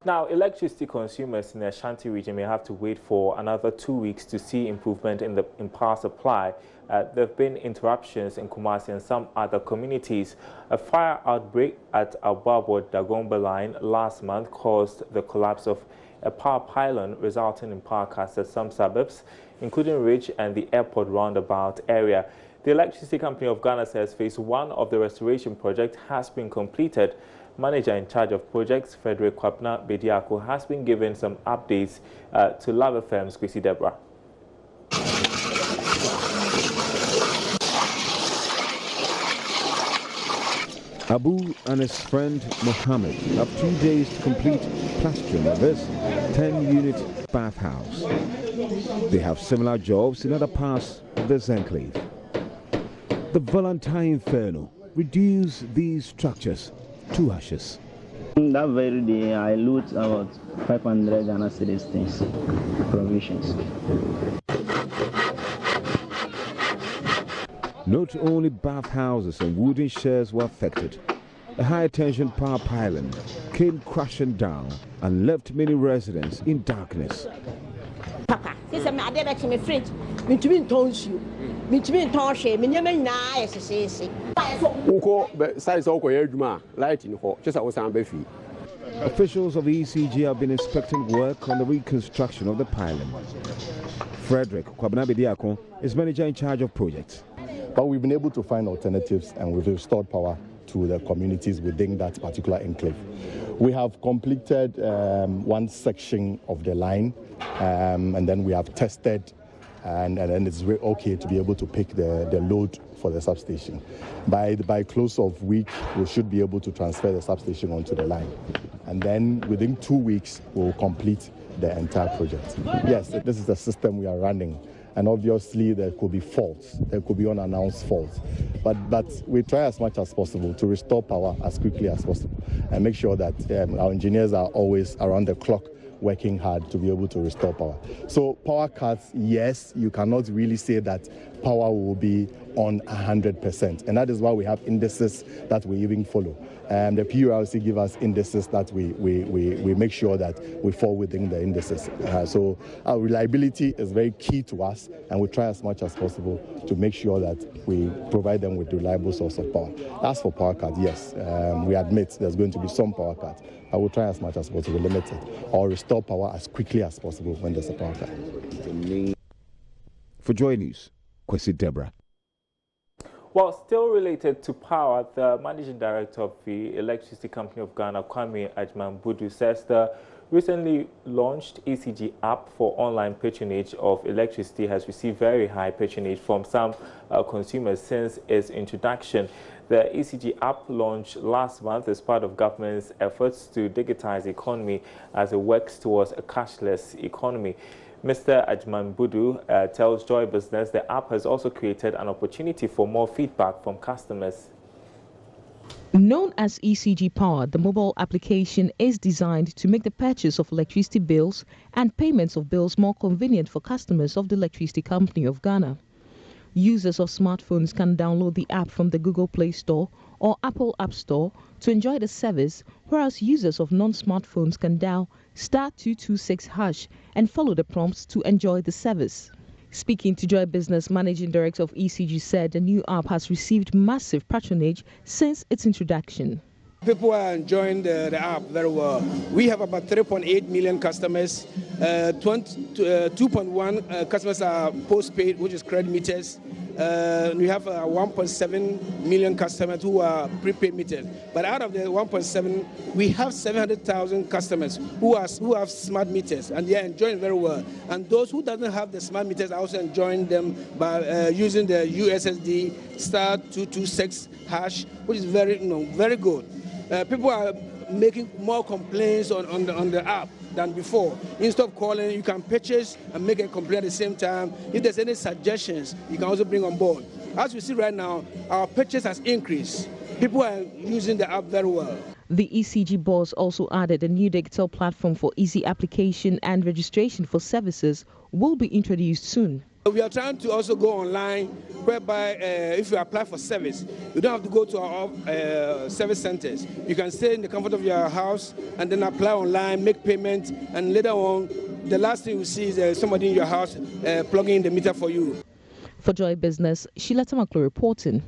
Now, electricity consumers in the Ashanti region may have to wait for another 2 weeks to see improvement in power supply. There have been interruptions in Kumasi and some other communities. A fire outbreak at Aboagye-Wiafe line last month caused the collapse of a power pylon, resulting in power cuts at some suburbs, including Ridge and the airport roundabout area. The Electricity Company of Ghana says phase 1 of the restoration project has been completed. Manager in charge of projects, Frederick Kwabena-Bediako, has been given some updates to Love FM's Kwesi Deborah. Abu and his friend Mohammed have 2 days to complete plastering of this 10-unit bathhouse. They have similar jobs in other parts of this enclave. The Valentine Inferno reduced these structures to ashes. That very day, I loot about 500 Ghana cedis things, provisions. Not only bathhouses and wooden sheds were affected. A high-tension power pylon came crashing down and left many residents in darkness. Papa, officials of ECG have been inspecting work on the reconstruction of the pylon. Frederick Kwabena-Bediako is manager in charge of projects. But we've been able to find alternatives and we've restored power to the communities within that particular enclave. We have completed one section of the line and then we have tested and then it's very okay to be able to pick the load for the substation. By close of week, we should be able to transfer the substation onto the line. And then within 2 weeks, we'll complete the entire project. Yes, this is the system we are running. And obviously there could be faults, there could be unannounced faults. But we try as much as possible to restore power as quickly as possible and make sure that our engineers are always around the clock working hard to be able to restore power. So power cuts, yes, you cannot really say that power will be on 100%. And that is why we have indices that we even follow. The PURC give us indices that we make sure that we fall within the indices. So our reliability is very key to us, and we try as much as possible to make sure that we provide them with reliable source of power. As for power cut, yes, we admit there's going to be some power cut. I will try as much as possible to limit it or restore power as quickly as possible when there's a power cut. For JoyNews, Kwesi Deborah. Well, still related to power, the managing director of the Electricity Company of Ghana, Kwame Ajman-Budu, says the recently launched ECG app for online patronage of electricity has received very high patronage from some consumers since its introduction. The ECG app launched last month as part of government's efforts to digitize the economy as it works towards a cashless economy. Mr. Ajman-Budu tells Joy Business the app has also created an opportunity for more feedback from customers. Known as ECG Power, the mobile application is designed to make the purchase of electricity bills and payments of bills more convenient for customers of the Electricity Company of Ghana. Users of smartphones can download the app from the Google Play Store or Apple App Store to enjoy the service, whereas users of non-smartphones can dial *226# and follow the prompts to enjoy the service. Speaking to Joy Business, Managing Director of ECG said the new app has received massive patronage since its introduction. People are enjoying the app very well. We have about 3.8 million customers. 2.1 customers are postpaid, which is credit meters. We have 1.7 million customers who are prepaid meters. But out of the 1.7, we have 700,000 customers who have smart meters, and they are enjoying very well. And those who doesn't have the smart meters are also enjoying them by using the USSD *226#, which is very good. People are making more complaints on the app than before. Instead of calling, you can purchase and make a complaint at the same time. If there's any suggestions, you can also bring on board. As we see right now, our purchase has increased. People are using the app very well. The ECG boss also added a new digital platform for easy application and registration for services will be introduced soon. We are trying to also go online, whereby if you apply for service, you don't have to go to our service centers. You can stay in the comfort of your house and then apply online, make payment, and later on, the last thing you see is somebody in your house plugging in the meter for you. For Joy Business, Sheila Tamaklo reporting.